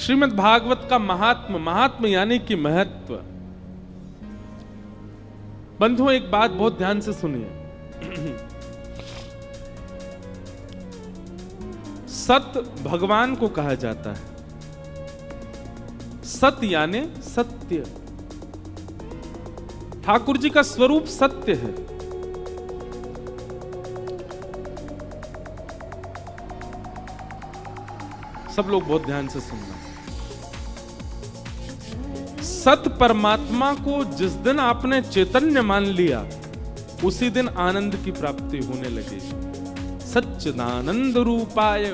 श्रीमद् भागवत का महात्म यानी कि महत्व। बंधुओं, एक बात बहुत ध्यान से सुनिए। सत भगवान को कहा जाता है। सत यानी सत्य। ठाकुर जी का स्वरूप सत्य है। सब लोग बहुत ध्यान से सुनना। सत परमात्मा को जिस दिन आपने चैतन्य मान लिया, उसी दिन आनंद की प्राप्ति होने लगेगी। सच्चिदानंद रूपाय।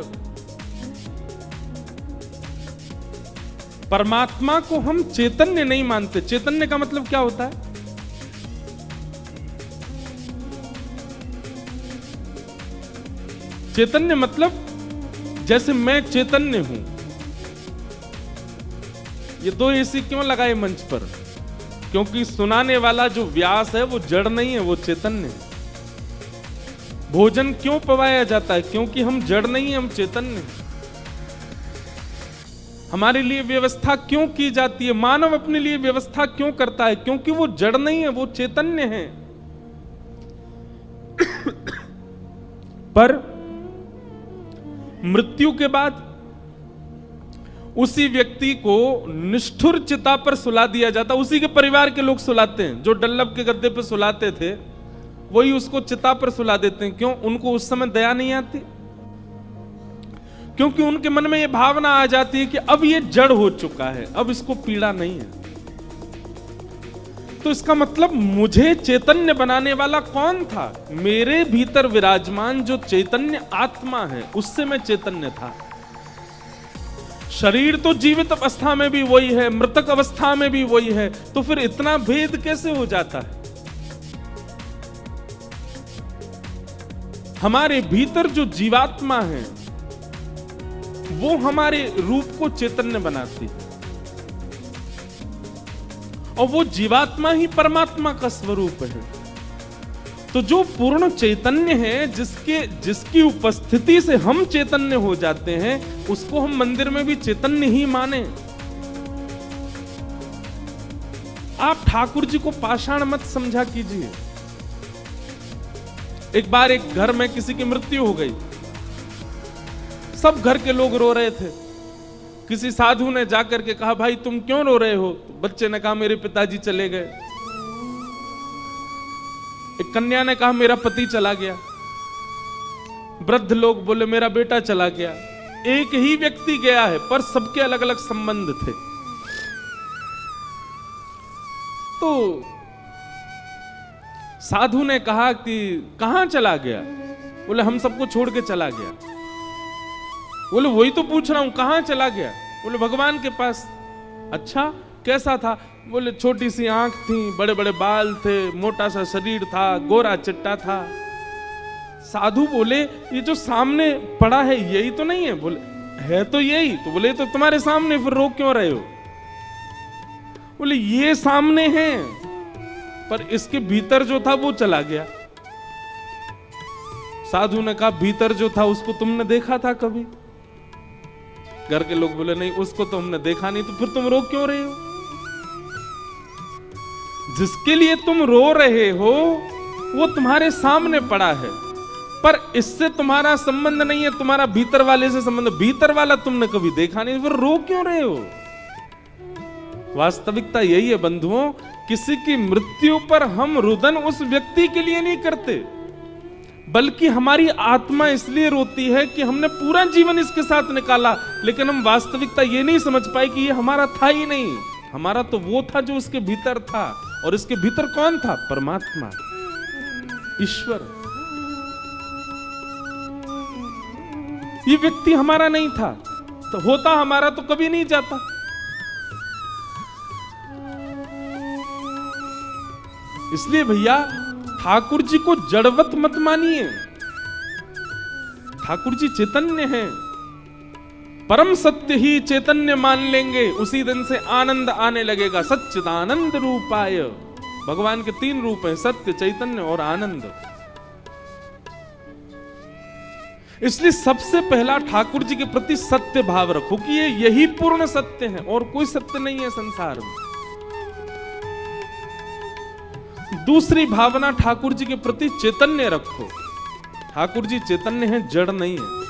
परमात्मा को हम चैतन्य नहीं मानते। चैतन्य का मतलब क्या होता है? चैतन्य मतलब जैसे मैं चैतन्य हूं। ये दो एसी क्यों लगाए मंच पर? क्योंकि सुनाने वाला जो व्यास है वो जड़ नहीं है, वो चैतन्य है। भोजन क्यों पवाया जाता है? क्योंकि हम जड़ नहीं है, हम चैतन्य हैं। हमारे लिए व्यवस्था क्यों की जाती है? मानव अपने लिए व्यवस्था क्यों करता है? क्योंकि वो जड़ नहीं है, वो चैतन्य है। पर मृत्यु के बाद उसी व्यक्ति को निष्ठुर चिता पर सुला दिया जाता। उसी के परिवार के लोग सुलाते हैं। जो डल्लब के गद्दे पर सुलाते थे, वही उसको चिता पर सुला देते हैं। क्यों? उनको उस समय दया नहीं आती। क्योंकि उनके मन में यह भावना आ जाती है कि अब ये जड़ हो चुका है, अब इसको पीड़ा नहीं है। तो इसका मतलब मुझे चैतन्य बनाने वाला कौन था? मेरे भीतर विराजमान जो चैतन्य आत्मा है, उससे मैं चैतन्य था। शरीर तो जीवित अवस्था में भी वही है, मृतक अवस्था में भी वही है। तो फिर इतना भेद कैसे हो जाता है? हमारे भीतर जो जीवात्मा है, वो हमारे रूप को चैतन्य बनाती है। और वो जीवात्मा ही परमात्मा का स्वरूप है। तो जो पूर्ण चैतन्य है, जिसकी उपस्थिति से हम चैतन्य हो जाते हैं, उसको हम मंदिर में भी चैतन्य ही माने। आप ठाकुर जी को पाषाण मत समझा कीजिए। एक बार एक घर में किसी की मृत्यु हो गई। सब घर के लोग रो रहे थे। किसी साधु ने जाकर के कहा, भाई तुम क्यों रो रहे हो? तो बच्चे ने कहा, मेरे पिताजी चले गए। एक कन्या ने कहा, मेरा पति चला गया। वृद्ध लोग बोले, मेरा बेटा चला गया। एक ही व्यक्ति गया है, पर सबके अलग अलग संबंध थे। तो साधु ने कहा कि कहां चला गया? बोले, हम सबको छोड़ के चला गया। बोले, वही तो पूछ रहा हूं, कहां चला गया? बोले, भगवान के पास। अच्छा, कैसा था? बोले, छोटी सी आंख थी, बड़े बड़े बाल थे, मोटा सा शरीर था, गोरा चिट्टा था। साधु बोले, ये जो सामने पड़ा है यही तो नहीं है? बोले, है तो यही। तो बोले, तो तुम्हारे सामने, फिर रो क्यों रहे हो? बोले, ये सामने है, पर इसके भीतर जो था वो चला गया। साधु ने कहा, भीतर जो था उसको तुमने देखा था कभी? घर के लोग बोले, नहीं, उसको तो हमने देखा नहीं। तो फिर तुम रो क्यों रहे हो? जिसके लिए तुम रो रहे हो वो तुम्हारे सामने पड़ा है, पर इससे तुम्हारा संबंध नहीं है, तुम्हारा भीतर वाले से संबंध। भीतर वाला तुमने कभी देखा नहीं, फिर रो क्यों रहे हो? वास्तविकता यही है बंधुओं। किसी की मृत्यु पर हम रुदन उस व्यक्ति के लिए नहीं करते, बल्कि हमारी आत्मा इसलिए रोती है कि हमने पूरा जीवन इसके साथ निकाला, लेकिन हम वास्तविकता ये नहीं समझ पाए कि ये हमारा था ही नहीं। हमारा तो वो था जो उसके भीतर था। और इसके भीतर कौन था? परमात्मा, ईश्वर। ये व्यक्ति हमारा नहीं था, तो होता हमारा तो कभी नहीं जाता। इसलिए भैया, ठाकुर जी को जड़वत मत मानिए। ठाकुर जी चैतन्य हैं। परम सत्य ही चैतन्य मान लेंगे, उसी दिन से आनंद आने लगेगा। सच्चिदानंद रूपाय। भगवान के 3 रूप हैं, सत्य, चैतन्य और आनंद। इसलिए सबसे पहला ठाकुर जी के प्रति सत्य भाव रखो कि ये यही पूर्ण सत्य है और कोई सत्य नहीं है संसार में। दूसरी भावना ठाकुर जी के प्रति चैतन्य रखो। ठाकुर जी चैतन्य है, जड़ नहीं है।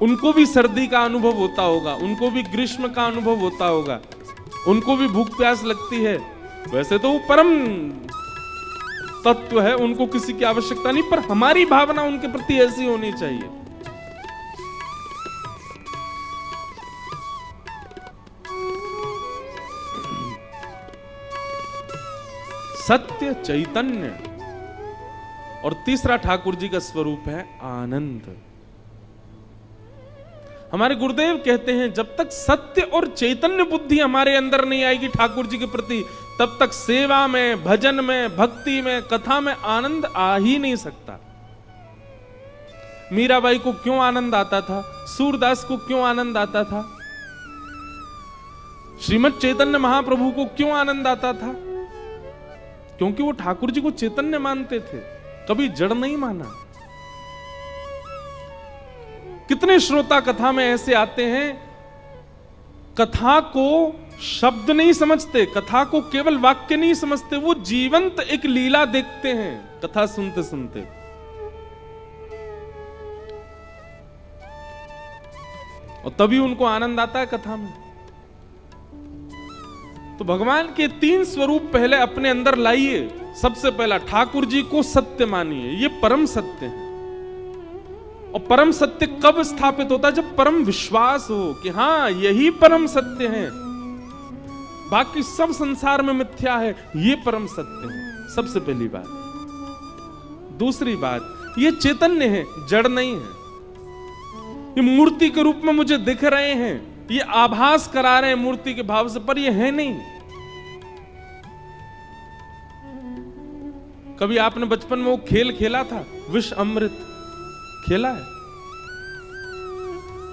उनको भी सर्दी का अनुभव होता होगा, उनको भी ग्रीष्म का अनुभव होता होगा, उनको भी भूख प्यास लगती है। वैसे तो वो परम तत्व है, उनको किसी की आवश्यकता नहीं, पर हमारी भावना उनके प्रति ऐसी होनी चाहिए। सत्य, चैतन्य। और तीसरा ठाकुर जी का स्वरूप है आनंद। हमारे गुरुदेव कहते हैं जब तक सत्य और चैतन्य बुद्धि हमारे अंदर नहीं आएगी ठाकुर जी के प्रति, तब तक सेवा में, भजन में, भक्ति में, कथा में आनंद आ ही नहीं सकता। मीराबाई को क्यों आनंद आता था? सूरदास को क्यों आनंद आता था? श्रीमद चैतन्य महाप्रभु को क्यों आनंद आता था? क्योंकि वो ठाकुर जी को चैतन्य मानते थे, कभी जड़ नहीं माना। कितने श्रोता कथा में ऐसे आते हैं, कथा को शब्द नहीं समझते, कथा को केवल वाक्य नहीं समझते, वो जीवंत एक लीला देखते हैं कथा सुनते सुनते। और तभी उनको आनंद आता है कथा में। तो भगवान के तीन स्वरूप पहले अपने अंदर लाइए। सबसे पहला ठाकुर जी को सत्य मानिए, ये परम सत्य है। और परम सत्य कब स्थापित होता है? जब परम विश्वास हो कि हाँ यही परम सत्य है, बाकी सब संसार में मिथ्या है, ये परम सत्य है। सबसे पहली बात। दूसरी बात, ये चैतन्य है, जड़ नहीं है। ये मूर्ति के रूप में मुझे दिख रहे हैं, ये आभास करा रहे हैं मूर्ति के भाव से, पर ये है नहीं। कभी आपने बचपन में वो खेल खेला था, विष अमृत खेला है?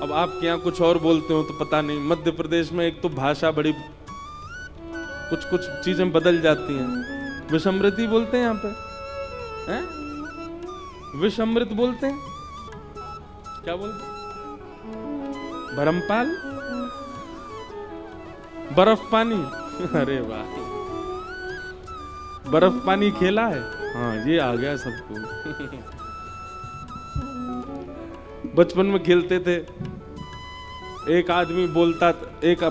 अब आपके यहां कुछ और बोलते हो तो पता नहीं। मध्य प्रदेश में एक तो भाषा बड़ी, कुछ कुछ चीजें बदल जाती हैं। विष अमृत ही बोलते हैं यहां पे, हैं? विष अमृत बोलते हैं, क्या बोलते हैं? भरमपाल, बर्फ पानी। अरे वाह, बर्फ पानी खेला है? हाँ, ये आ गया सबको। बचपन में खेलते थे, एक आदमी बोलता, एक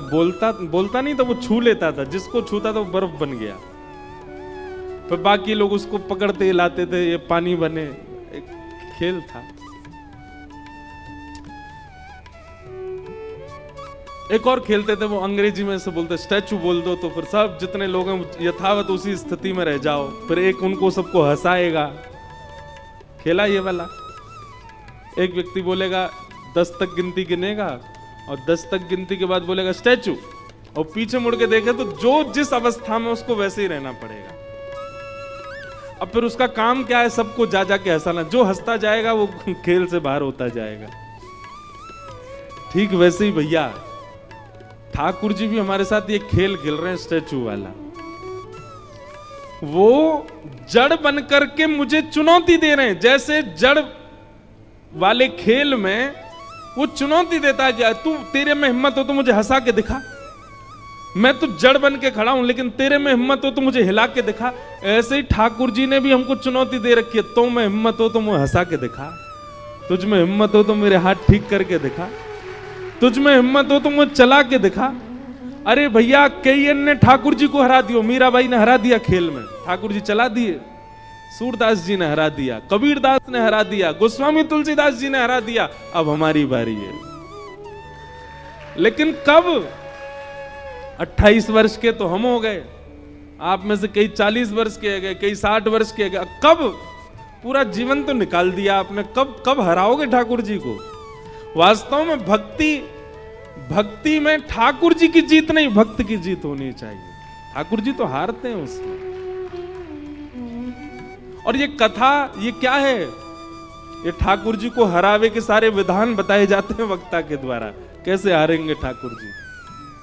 बोलता नहीं था, वो छू लेता था, जिसको छूता था वो बर्फ बन गया। फिर बाकी लोग उसको पकड़ते लाते थे, ये पानी बने। एक खेल था। एक और खेलते थे, वो अंग्रेजी में से बोलते स्टैचू बोल दो, तो फिर सब जितने लोग हैं यथावत उसी स्थिति में रह जाओ, फिर एक उनको सबको हंसाएगा। खेला ये वाला? एक व्यक्ति बोलेगा 10 तक गिनती गिनेगा, और 10 तक गिनती के बाद बोलेगा स्टैचू, और पीछे मुड़ के देखे तो जो जिस अवस्था में उसको वैसे ही रहना पड़ेगा। अब फिर उसका काम क्या है? सबको जा जाके हंसाना। जो हंसता जाएगा वो खेल से बाहर होता जाएगा। ठीक वैसे ही भैया ठाकुर जी भी हमारे साथ ये खेल खेल रहे हैं, स्टैचू वाला। वो जड़ बनकर के मुझे चुनौती दे रहे हैं। जैसे जड़ वाले खेल में वो चुनौती देता है कि तू, तेरे में हिम्मत हो तो मुझे हंसा के दिखा। मैं तो जड़ बन के खड़ा हूं, लेकिन तेरे में हिम्मत हो तो मुझे हिला के दिखा। ऐसे ही ठाकुर जी ने भी हमको चुनौती दे रखी है, तो में हिम्मत हो तो मुझे हंसा के दिखा, तुझ में हिम्मत हो तो मेरे हाथ ठीक करके दिखा, तुझ में हिम्मत हो तो मुझे चला के दिखा। अरे भैया, कई ने ठाकुर जी को हरा दियो, मीराबाई ने हरा दिया खेल में, ठाकुर जी चला दिए। सूरदास जी ने हरा दिया, कबीरदास ने हरा दिया, गोस्वामी तुलसीदास जी ने हरा दिया। अब हमारी बारी है। लेकिन कब? 28 वर्ष के तो हम हो गए, आप में से कई 40 वर्ष के गए, कई 60 वर्ष के गए। कब? पूरा जीवन तो निकाल दिया आपने, कब हराओगे ठाकुर जी को? वास्तव में भक्ति में ठाकुर जी की जीत नहीं, भक्त की जीत होनी चाहिए। ठाकुर जी तो हारते हैं उसमें। और ये कथा, ये क्या है? ये ठाकुर जी को हरावे के सारे विधान बताए जाते हैं वक्ता के द्वारा। कैसे हारेंगे ठाकुर जी,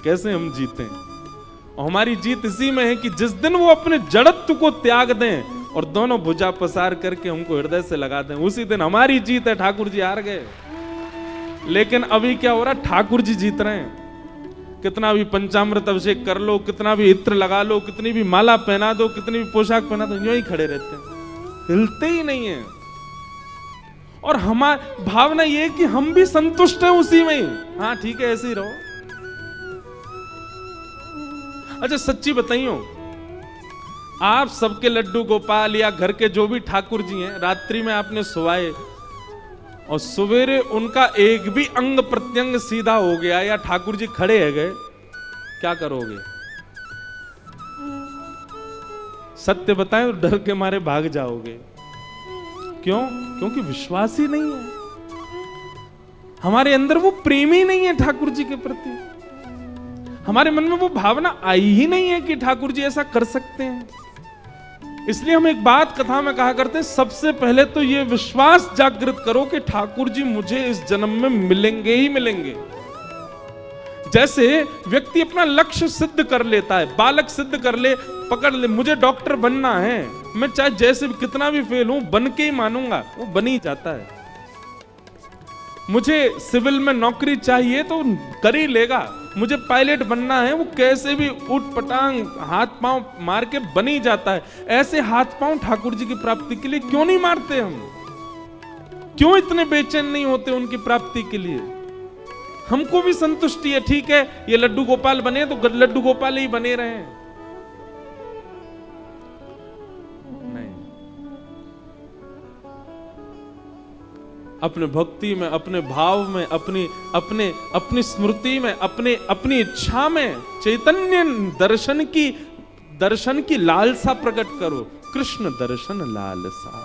कैसे हम जीतें। और हमारी जीत इसी में है कि जिस दिन वो अपने जड़त्व को त्याग दें, और दोनों भुजा पसार करके हमको हृदय से लगा दें, उसी दिन हमारी जीत है। ठाकुर जी हार गए। लेकिन अभी क्या हो रहा है, ठाकुर जी जीत रहे हैं। कितना भी पंचामृत अभिषेक कर लो, कितना भी इत्र लगा लो, कितनी भी माला पहना दो, कितनी भी पोशाक पहना दो, यूं ही खड़े रहते हैं, हिलते ही नहीं है। और हमारी भावना ये है कि हम भी संतुष्ट हैं उसी में ही। हाँ ठीक है, ऐसे ही रहो। अच्छा सच्ची बताइयो, आप सबके लड्डू गोपाल या घर के जो भी ठाकुर जी हैं, रात्रि में आपने सुवाए और सवेरे उनका एक भी अंग प्रत्यंग सीधा हो गया या ठाकुर जी खड़े है गए, क्या करोगे? सत्य बताएं, डर के मारे भाग जाओगे। क्यों? क्योंकि विश्वास ही नहीं है हमारे अंदर, वो प्रेम ही नहीं है ठाकुर जी के प्रति। हमारे मन में वो भावना आई ही नहीं है कि ठाकुर जी ऐसा कर सकते हैं। इसलिए हम एक बात कथा में कहा करते हैं, सबसे पहले तो ये विश्वास जागृत करो कि ठाकुर जी मुझे इस जन्म में मिलेंगे ही मिलेंगे। जैसे व्यक्ति अपना लक्ष्य सिद्ध कर लेता है, बालक सिद्ध कर ले, पकड़ ले, मुझे डॉक्टर बनना है, मैं चाहे जैसे भी कितना भी फेल हूं बन के ही मानूंगा, वो बन ही जाता है। मुझे सिविल में नौकरी चाहिए तो कर ही लेगा, मुझे पायलट बनना है, वो कैसे भी उठ पटांग हाथ पांव मार के बन ही जाता है। ऐसे हाथ पांव ठाकुर जी की प्राप्ति के लिए क्यों नहीं मारते हम? क्यों इतने बेचैन नहीं होते उनकी प्राप्ति के लिए? हमको भी संतुष्टि है, ठीक है ये लड्डू गोपाल बने तो लड्डू गोपाल ही बने रहे। नहीं, अपने भक्ति में, अपने भाव में, अपनी स्मृति में, अपनी इच्छा में चैतन्य दर्शन की लालसा प्रकट करो। कृष्ण दर्शन लालसा।